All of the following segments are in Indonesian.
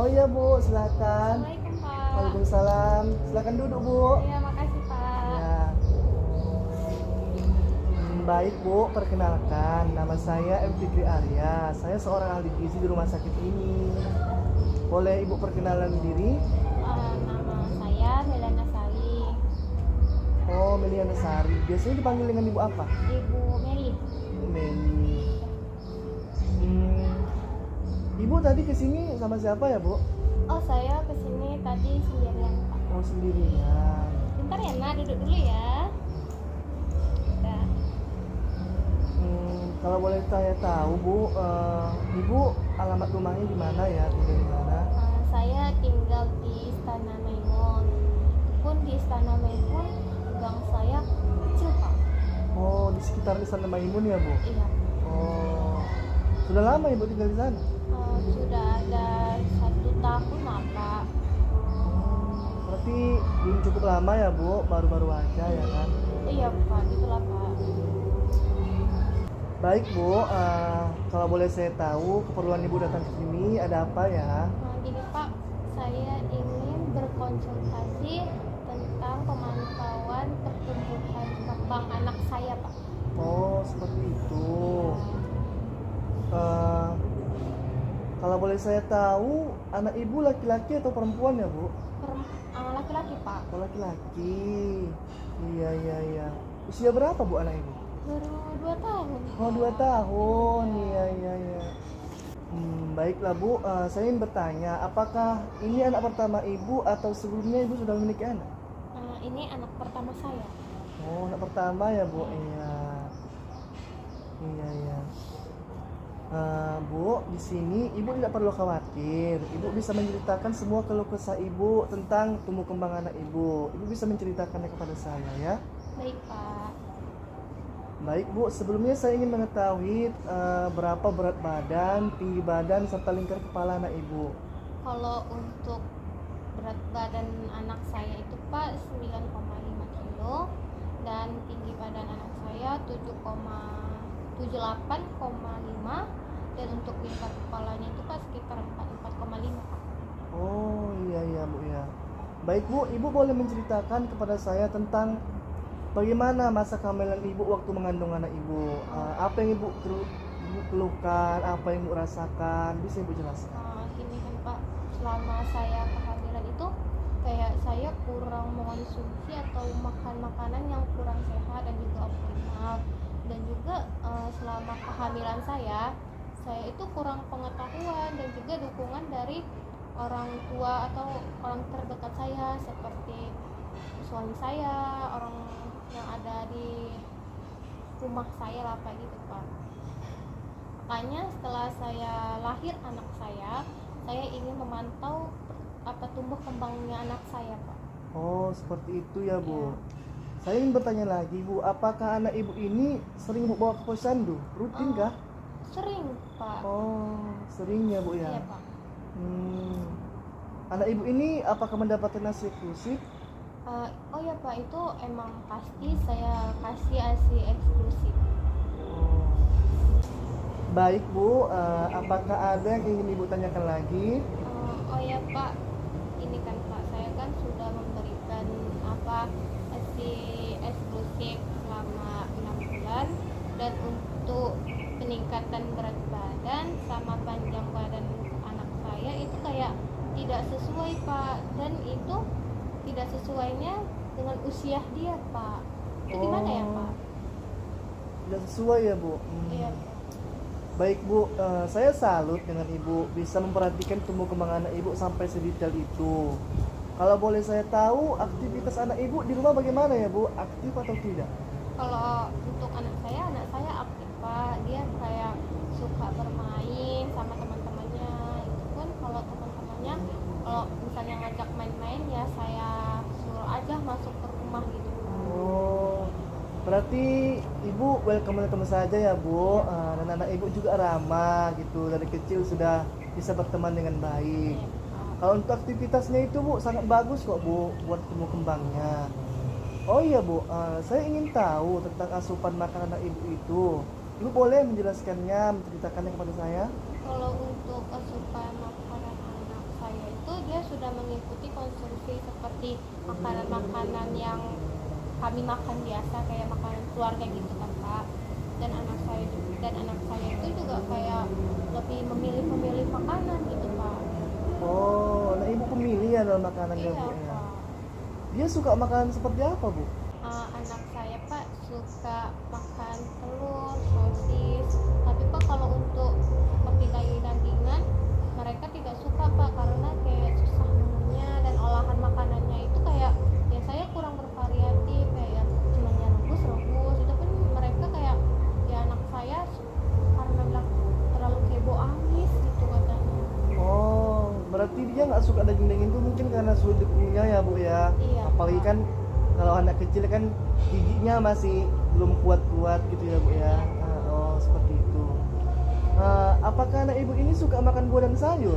Oh iya Bu, silakan. Assalamualaikum Pak. Waalaikumsalam. Silakan duduk Bu. Iya, makasih Pak. Ya. Baik Bu, perkenalkan nama saya M. Fikri Arya. Saya seorang ahli gizi di rumah sakit ini. Boleh Ibu perkenalan diri? Nama saya Melana Sari, Oh, Meliana Sari. Biasanya dipanggil dengan Ibu apa? Ibu Meli. Meli. Ibu tadi kesini sama siapa ya Bu? Oh, saya kesini tadi sendirian Pak. Oh, sendirian. Bentar ya, Nak, duduk dulu ya. Udah. Kalau boleh saya tahu Bu, Ibu alamat rumahnya di mana ya? Tinggal di mana? Saya tinggal di Istana Maimun. Pun di Istana Maimun gang saya kecil Pak. Oh, di sekitar Istana Maimun ya Bu? Iya. Oh, sudah lama Ibu tinggal di sana? Sudah ada 1 tahun lah Pak. Berarti belum cukup lama ya Bu, baru-baru aja ya kan? Iya Pak, gitulah Pak. Baik Bu, kalau boleh saya tahu keperluan Ibu datang ke sini ada apa ya? Gini Pak, saya ingin berkonsultasi tentang pemantauan pertumbuhan kembang anak saya Pak. Oh, seperti itu. Kalau boleh saya tahu, anak Ibu laki-laki atau perempuan ya Bu? Laki-laki Pak. Oh, laki-laki. Iya. Usia berapa Bu anak Ibu? Baru 2 tahun. Oh, 2 tahun. Iya. Baiklah Bu, saya ingin bertanya, apakah ini anak pertama Ibu atau sebelumnya Ibu sudah memiliki anak? Ini anak pertama saya. Oh, anak pertama ya Bu. Iya. Bu, di sini Ibu tidak perlu khawatir. Ibu bisa menceritakan semua keluh kesah Ibu tentang tumbuh kembang anak Ibu. Ibu bisa menceritakannya kepada saya ya. Baik Pak. Baik Bu, sebelumnya saya ingin mengetahui berapa berat badan, tinggi badan, serta lingkar kepala anak Ibu. Kalau untuk berat badan anak saya itu Pak 9,5 kilo dan tinggi badan anak saya 78,5 dan untuk lingkar kepalanya itu Pak sekitar 44,5 Pak. Oh iya Bu ya. Baik Bu, Ibu boleh menceritakan kepada saya tentang bagaimana masa kehamilan Ibu waktu mengandung anak Ibu. Apa yang Ibu keluhkan, apa yang Ibu rasakan, bisa Ibu jelaskan? Gini kan Pak, selama saya kehamilan itu kayak saya kurang mengonsumsi atau makan makanan yang kurang sehat dan juga optimal, dan juga selama kehamilan saya itu kurang pengetahuan dan juga dukungan dari orang tua atau orang terdekat saya seperti suami saya, orang yang ada di rumah saya lah Pak gitu Pak. Makanya setelah saya lahir anak saya ingin memantau tumbuh kembangnya anak saya Pak. Oh seperti itu ya Bu. Ya. Saya ingin bertanya lagi Bu, apakah anak Ibu ini sering Ibu bawa ke posyandu? Rutin kah? Sering Pak. Oh sering ya Bu ya? Iya Pak. Anak Ibu ini apakah mendapatkan ASI eksklusif? Oh ya Pak, itu emang pasti saya kasih ASI eksklusif. Baik Bu, apakah ada yang ingin Ibu tanyakan lagi? Oh ya Pak, ini kan Pak, saya kan sudah memberikan ASI eksklusif selama 6 bulan, dan untuk peningkatan berat badan sama panjang badan anak saya itu kayak tidak sesuai Pak, dan itu tidak sesuainya dengan usia dia Pak. Itu gimana ya Pak? Tidak sesuai ya Bu? Iya. Baik Bu, saya salut dengan Ibu bisa memperhatikan tumbuh kembang anak Ibu sampai sedetail itu. Kalau boleh saya tahu, aktivitas anak Ibu di rumah bagaimana ya Bu? Aktif atau tidak? Kalau untuk anak saya aktif Pak. Dia kayak suka bermain sama teman-temannya. Itu pun kalau teman-temannya kalau misalnya ngajak main-main ya saya suruh aja masuk ke rumah gitu. Oh, berarti Ibu welcome saja ya Bu. Dan anak Ibu juga ramah gitu, dari kecil sudah bisa berteman dengan baik. Kalau untuk aktivitasnya itu Bu sangat bagus kok Bu buat tumbuh kembangnya. Oh iya Bu, saya ingin tahu tentang asupan makanan anak Ibu itu. Ibu boleh menjelaskannya, menceritakannya kepada saya? Kalau untuk asupan makanan anak saya itu dia sudah mengikuti konsumsi seperti makanan-makanan yang kami makan biasa, kayak makanan keluarga gitu kan Pak. Dan anak saya itu juga kayak lebih memilih makanan gitu Pak. Oh, nah ibu pemilih ya dalam makanan ya Iya bu ya. Pak. Dia suka makanan seperti apa bu? Anak saya Pak suka makan telur, sosis. Tapi Pak kalau untuk seperti daging-dagingan mereka tidak suka Pak, karena kayak susah menunya dan olahan makanannya itu kayak ya saya kurang bervariatif, kayak cuma yang rebus itu pun mereka kayak ya anak saya karena bilang terlalu kebo amis gitu katanya. Oh, berarti dia nggak suka daging-daging itu mungkin karena sulit dikunyah ya bu ya. Iya, Apalagi Pak. kan kalau anak kecil kan giginya masih belum kuat-kuat gitu ya bu ya. Oh seperti itu. Apakah anak ibu ini suka makan buah dan sayur?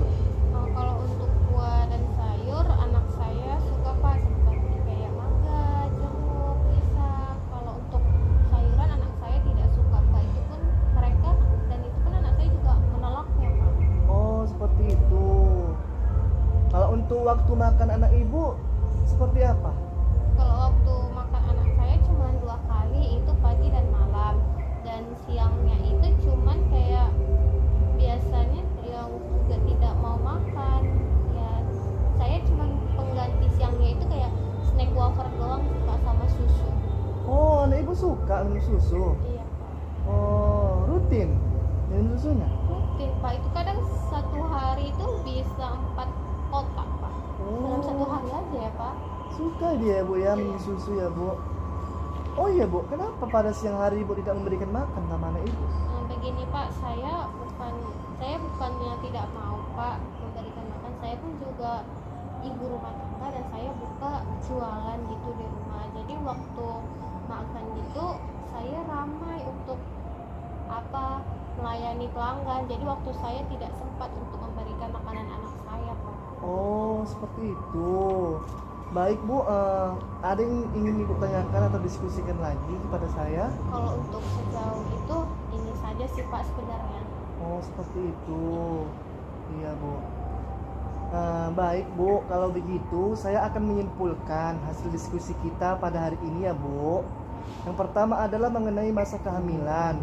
Kalau untuk buah dan sayur anak saya suka Pak, seperti kayak mangga, jeruk, pisang. Kalau untuk sayuran anak saya tidak suka Pak, itu pun mereka dan itu pun anak saya juga menolaknya Pak. Oh seperti itu. Kalau untuk waktu makan anak ibu seperti apa? Kalau waktu makan anak saya cuma 2 kali, itu pagi dan malam, dan siangnya itu cuman kayak biasanya yang juga tidak mau makan ya, saya cuma pengganti siangnya itu kayak snack wafer doang sih Pak, sama susu. Oh anak ibu suka minum susu. Iya Pak, Oh rutin minum susunya. rutin Pak, itu kadang satu hari itu bisa 4 kotak Pak, dalam satu hari aja ya Pak. Suka dia ya bu ya minum susu ya bu. Oh iya bu, kenapa pada siang hari ibu tidak memberikan makan sama anak ibu? Begini Pak, saya bukannya tidak mau Pak memberikan makan, saya pun juga ibu rumah tangga dan saya buka jualan gitu di rumah. Jadi waktu makan gitu saya ramai untuk melayani pelanggan. Jadi waktu saya tidak sempat untuk memberikan makanan anak saya Pak. Oh seperti itu. Baik bu, ada yang ingin ibu tanyakan atau diskusikan lagi kepada saya? Kalau untuk sejauh itu ini saja sih Pak sebenarnya. Oh seperti itu. Iya bu. Baik bu, kalau begitu saya akan menyimpulkan hasil diskusi kita pada hari ini ya bu. Yang pertama adalah mengenai masa kehamilan.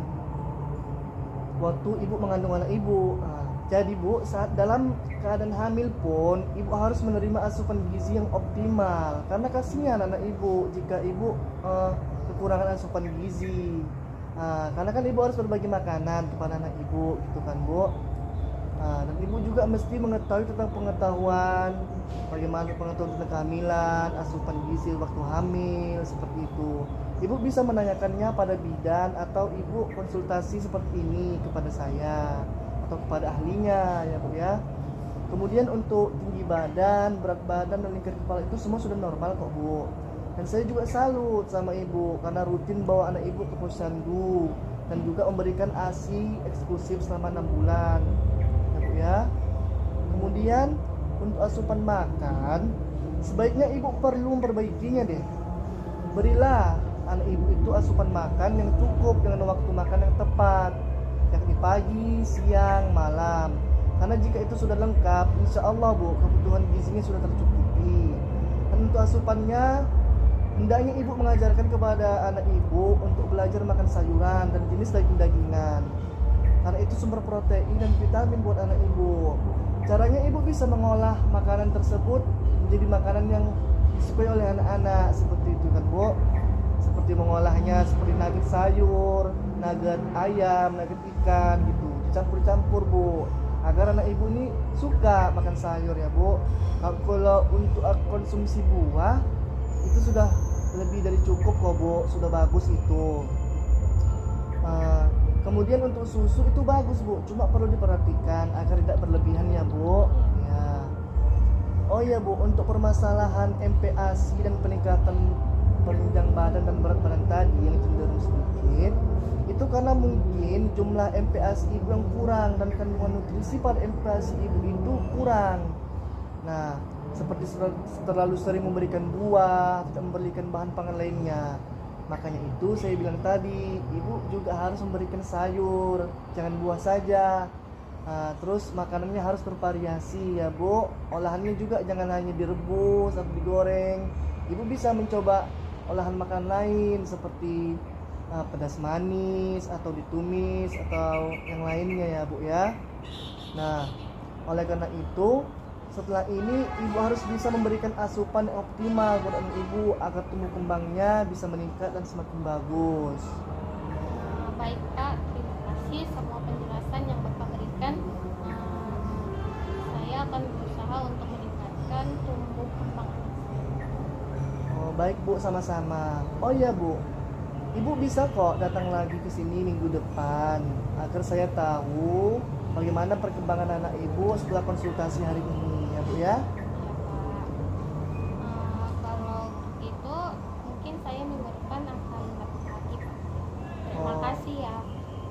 Waktu ibu mengandung anak ibu. Jadi bu, saat dalam keadaan hamil pun ibu harus menerima asupan gizi yang optimal. Karena kasihan anak ibu jika ibu kekurangan asupan gizi. Karena kan ibu harus berbagi makanan kepada anak ibu, gitu kan bu. Dan ibu juga mesti mengetahui tentang pengetahuan bagaimana pengetahuan tentang kehamilan, asupan gizi waktu hamil, seperti itu. Ibu bisa menanyakannya pada bidan atau ibu konsultasi seperti ini kepada saya atau kepada ahlinya ya bu ya. Kemudian untuk tinggi badan, berat badan, dan lingkar kepala itu semua sudah normal kok bu. Dan saya juga salut sama ibu karena rutin bawa anak ibu ke posyandu dan juga memberikan ASI eksklusif selama 6 bulan ya bu ya. Kemudian untuk asupan makan, sebaiknya ibu perlu memperbaikinya deh. Berilah anak ibu itu asupan makan yang cukup dengan waktu makan yang tepat, yakni pagi, siang, malam. Karena jika itu sudah lengkap, insya Allah bu, kebutuhan gizinya sudah tercukupi. Dan untuk asupannya, hendaknya ibu mengajarkan kepada anak ibu untuk belajar makan sayuran dan jenis daging-dagingan, karena itu sumber protein dan vitamin buat anak ibu. Caranya ibu bisa mengolah makanan tersebut menjadi makanan yang disukai oleh anak-anak, seperti itu kan bu. Seperti mengolahnya seperti nugget sayur, nugget ayam, nugget ikan gitu, dicampur-campur bu, agar anak ibu ini suka makan sayur ya bu. Kalau untuk konsumsi buah itu sudah lebih dari cukup kok bu, sudah bagus itu. Kemudian untuk susu itu bagus bu, cuma perlu diperhatikan agar tidak berlebihan ya bu ya. Oh iya bu, untuk permasalahan MPASI dan peningkatan penunjang badan dan berat badan tadi yang cenderung sedikit, itu karena mungkin jumlah MPASI ibu yang kurang dan kandungan nutrisi pada MPASI ibu itu kurang. Nah, seperti terlalu sering memberikan buah, tidak memberikan bahan pangan lainnya. Makanya itu saya bilang tadi, ibu juga harus memberikan sayur, jangan buah saja. Terus makanannya harus bervariasi ya Bu. Olahannya juga jangan hanya direbus atau digoreng. Ibu bisa mencoba olahan makan lain seperti pedas manis atau ditumis atau yang lainnya ya Bu ya. Nah, oleh karena itu setelah ini ibu harus bisa memberikan asupan yang optimal kepada anak ibu agar tumbuh kembangnya bisa meningkat dan semakin bagus. Baik Kak, terima kasih semua penjelasan yang Bapak berikan. Saya akan berusaha untuk meningkatkan tumbuh kembang anak saya. Oh, baik Bu, sama-sama. Oh iya Bu, ibu bisa kok datang lagi ke sini minggu depan agar saya tahu bagaimana perkembangan anak ibu setelah konsultasi hari ini ya Bu ya. Ya Pak. Kalau itu mungkin saya minggu depan akan datang lagi Pak. Terima Oh. kasih ya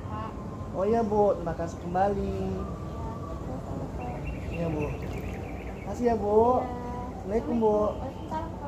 Pak. Oh iya Bu, terima kasih kembali. Ya, sama-sama Pak. Iya Bu. Terima kasih ya Bu. Ya. Assalamualaikum Bu. Waalaikumsalam.